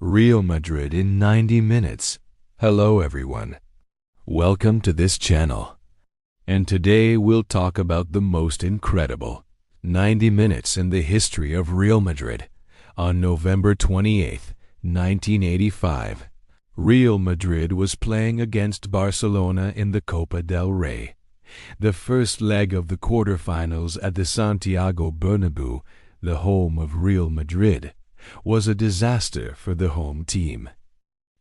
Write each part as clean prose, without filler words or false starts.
Real Madrid in 90 minutes. Hello everyone. Welcome to this channel. And today we'll talk about the most incredible 90 minutes in the history of Real Madrid. On November 28, 1985, Real Madrid was playing against Barcelona in the Copa del Rey. The first leg of the quarterfinals at the Santiago Bernabéu, the home of Real Madrid, was a disaster for the home team.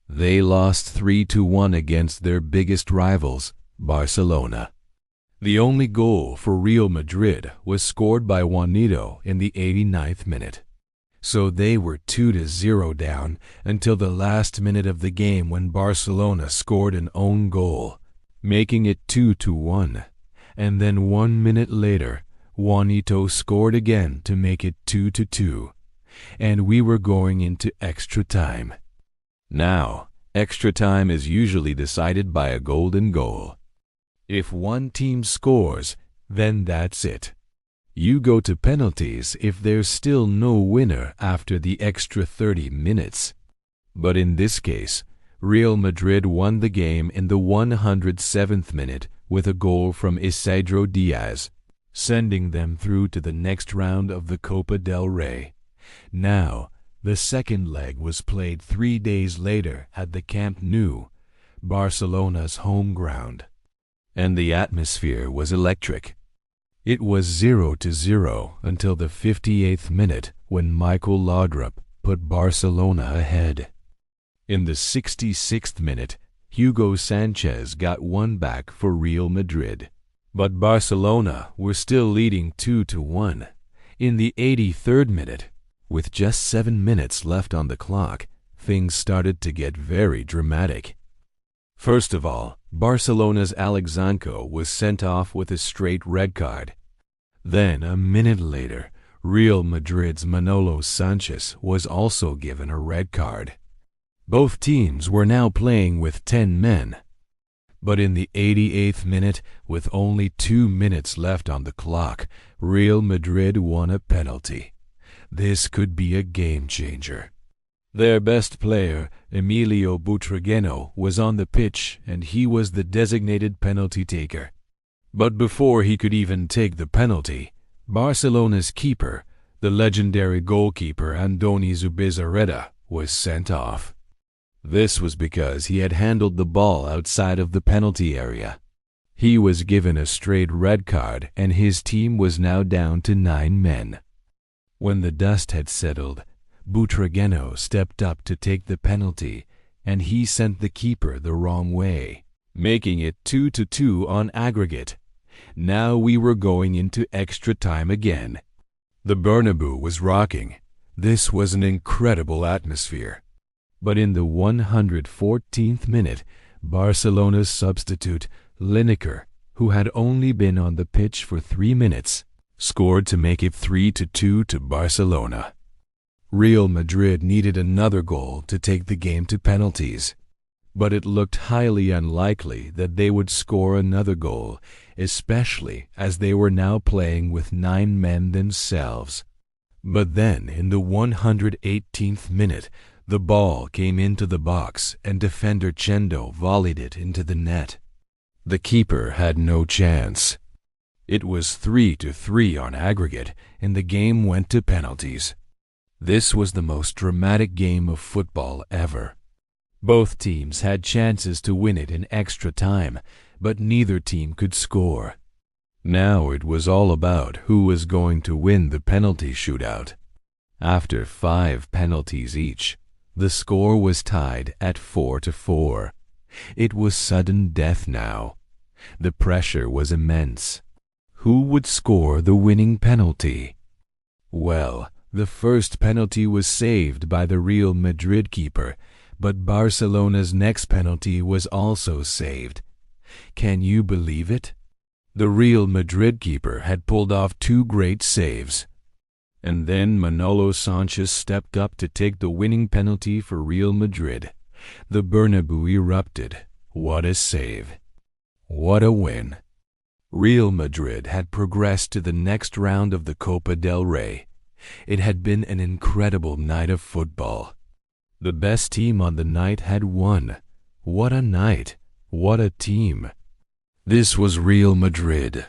They lost 3-1 against their biggest rivals, Barcelona. The only goal for Real Madrid was scored by Juanito in the 89th minute. So they were 2-0 down until the last minute of the game when Barcelona scored an own goal, making it 2-1. And then 1 minute later, Juanito scored again to make it 2-2. And we were going into extra time. Now, extra time is usually decided by a golden goal. If one team scores, then that's it. You go to penalties if there's still no winner after the extra 30 minutes. But in this case, Real Madrid won the game in the 107th minute with a goal from Isidro Diaz, sending them through to the next round of the Copa del Rey. Now, the second leg was played 3 days later at the Camp Nou, Barcelona's home ground. And the atmosphere was electric. It was 0-0 until the 58th minute when Michael Laudrup put Barcelona ahead. In the 66th minute, Hugo Sanchez got one back for Real Madrid. But Barcelona were still leading 2-1. In the 83rd minute, with just 7 minutes left on the clock, things started to get very dramatic. First of all, Barcelona's Alexanco was sent off with a straight red card. Then, a minute later, Real Madrid's Manolo Sanchez was also given a red card. Both teams were now playing with 10 men. But in the 88th minute, with only 2 minutes left on the clock, Real Madrid won a penalty. This could be a game-changer. Their best player, Emilio Butragueño, was on the pitch and he was the designated penalty taker. But before he could even take the penalty, Barcelona's keeper, the legendary goalkeeper Andoni Zubizarreta, was sent off. This was because he had handled the ball outside of the penalty area. He was given a straight red card and his team was now down to 9 men. When the dust had settled, Butragueño stepped up to take the penalty, and he sent the keeper the wrong way, making it 2-2 on aggregate. Now we were going into extra time again. The Bernabéu was rocking. This was an incredible atmosphere. But in the 114th minute, Barcelona's substitute, Lineker, who had only been on the pitch for 3 minutes, scored to make it 3-2 to Barcelona. Real Madrid needed another goal to take the game to penalties, but it looked highly unlikely that they would score another goal, especially as they were now playing with 9 men themselves. But then, in the 118th minute, the ball came into the box and defender Chendo volleyed it into the net. The keeper had no chance. It was 3-3 on aggregate, and the game went to penalties. This was the most dramatic game of football ever. Both teams had chances to win it in extra time, but neither team could score. Now it was all about who was going to win the penalty shootout. After 5 penalties each, the score was tied at 4-4. It was sudden death now. The pressure was immense. Who would score the winning penalty? Well, the first penalty was saved by the Real Madrid keeper, but Barcelona's next penalty was also saved. Can you believe it? The Real Madrid keeper had pulled off 2 great saves. And then Manolo Sanchez stepped up to take the winning penalty for Real Madrid. The Bernabéu erupted. What a save. What a win. Real Madrid had progressed to the next round of the Copa del Rey. It had been an incredible night of football. The best team on the night had won. What a night! What a team! This was Real Madrid.